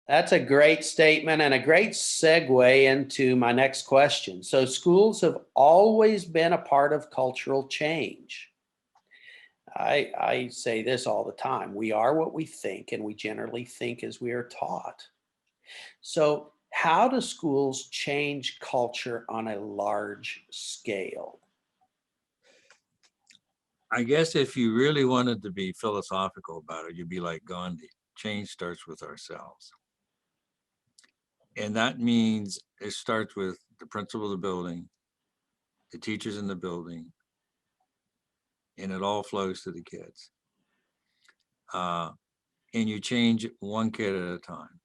That's a great statement and a great segue into my next question. So schools have always been a part of cultural change. I say this all the time. We are what we think, and we generally think as we are taught. So how do schools change culture on a large scale? I guess if you really wanted to be philosophical about it, you'd be like Gandhi. Change starts with ourselves. And that means it starts with the principal of the building, the teachers in the building, and it all flows to the kids. And you change one kid at a time.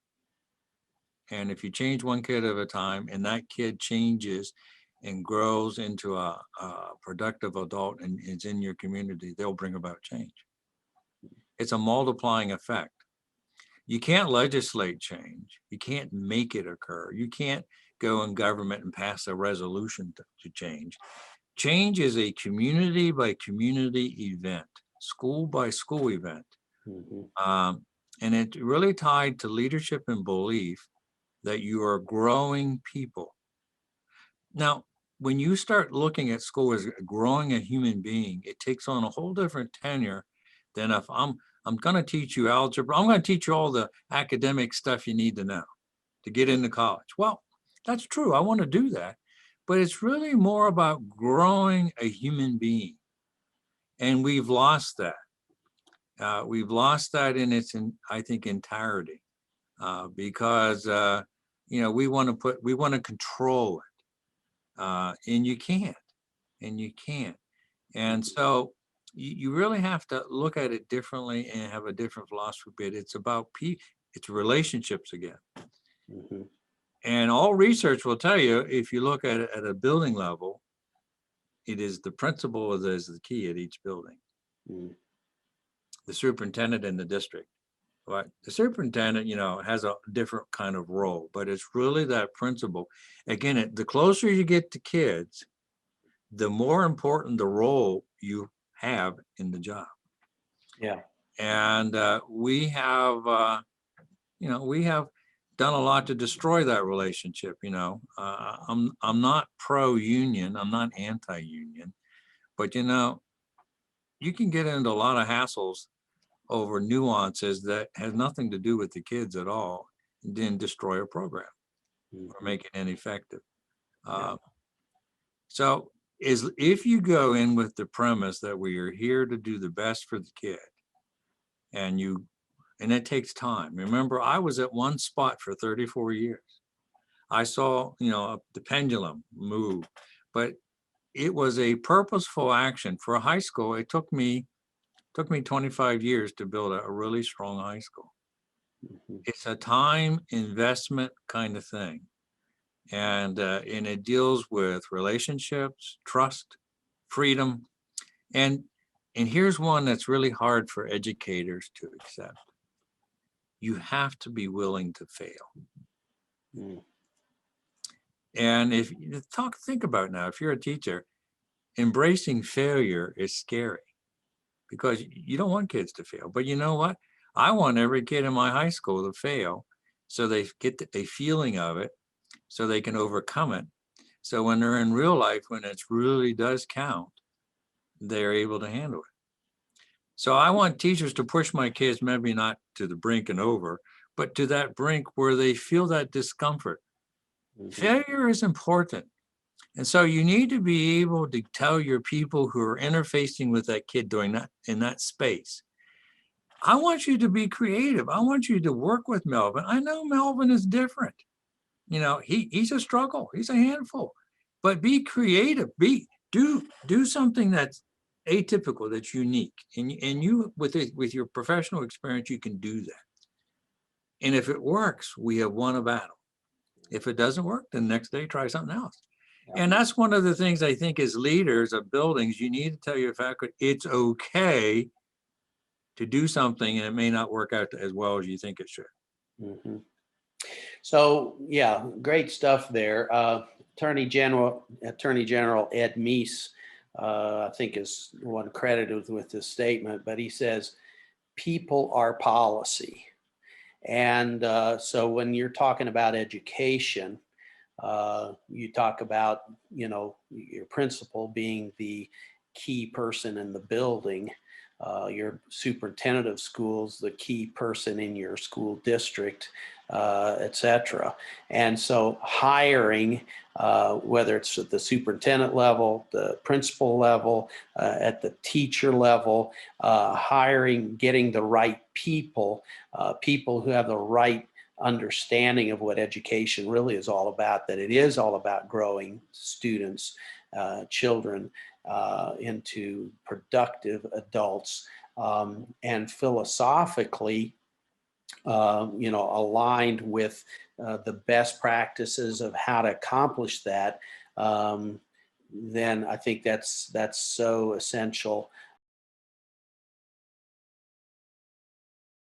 And if you change one kid at a time and that kid changes and grows into a productive adult and is in your community, they'll bring about change. It's a multiplying effect. You can't legislate change. You can't make it occur. You can't go in government and pass a resolution to change. Change is a community by community event, school by school event. And it's really tied to leadership and belief that you are growing people. Now, when you start looking at school as growing a human being, it takes on a whole different tenure than if I'm going to teach you algebra. I'm going to teach you all the academic stuff you need to know to get into college. Well, that's true. I want to do that. But it's really more about growing a human being. And we've lost that. We've lost that in its, I think, entirety because, we want to control it. And you can't. And so you really have to look at it differently and have a different philosophy. But it's about it's relationships again. And all research will tell you, if you look at it at a building level, it is the principal that is the key at each building. The superintendent in the district. Right? The superintendent, has a different kind of role, but it's really that principal. Again, the closer you get to kids, the more important the role you have in the job. Yeah. And we have done a lot to destroy that relationship. I'm not pro-union. I'm not anti-union, but you can get into a lot of hassles over nuances that has nothing to do with the kids at all, and then destroy a program or make it ineffective. So if you go in with the premise that we are here to do the best for the kid, and it takes time. Remember, I was at one spot for 34 years. I saw, the pendulum move, but it was a purposeful action. For a high school, it took me 25 years to build a really strong high school. It's a time investment kind of thing. And it deals with relationships, trust, freedom. And here's one that's really hard for educators to accept. You have to be willing to fail. And think about it now, if you're a teacher, embracing failure is scary because you don't want kids to fail. But you know what? I want every kid in my high school to fail so they get a feeling of it, so they can overcome it. So when they're in real life, when it really does count, they're able to handle it. So I want teachers to push my kids, maybe not to the brink and over, but to that brink where they feel that discomfort. Failure is important. And so you need to be able to tell your people who are interfacing with that kid doing that in that space, I want you to be creative. I want you to work with Melvin. I know Melvin is different. He's a struggle. He's a handful. But be creative. Do something that's atypical, that's unique. And you, with your professional experience, you can do that. And if it works, we have won a battle. If it doesn't work, then the next day try something else. Yeah. And that's one of the things I think as leaders of buildings, you need to tell your faculty it's okay to do something and it may not work out as well as you think it should. Mm-hmm. So yeah, great stuff there. Attorney General Ed Meese, I think is one credited with this statement, but he says, people are policy. And so when you're talking about education, you talk about, your principal being the key person in the building, your superintendent of schools, the key person in your school district, et cetera. And so hiring, whether it's at the superintendent level, the principal level, at the teacher level, hiring, getting the right people, people who have the right understanding of what education really is all about, that it is all about growing students, children, into productive adults, and philosophically, aligned with the best practices of how to accomplish that, then I think that's so essential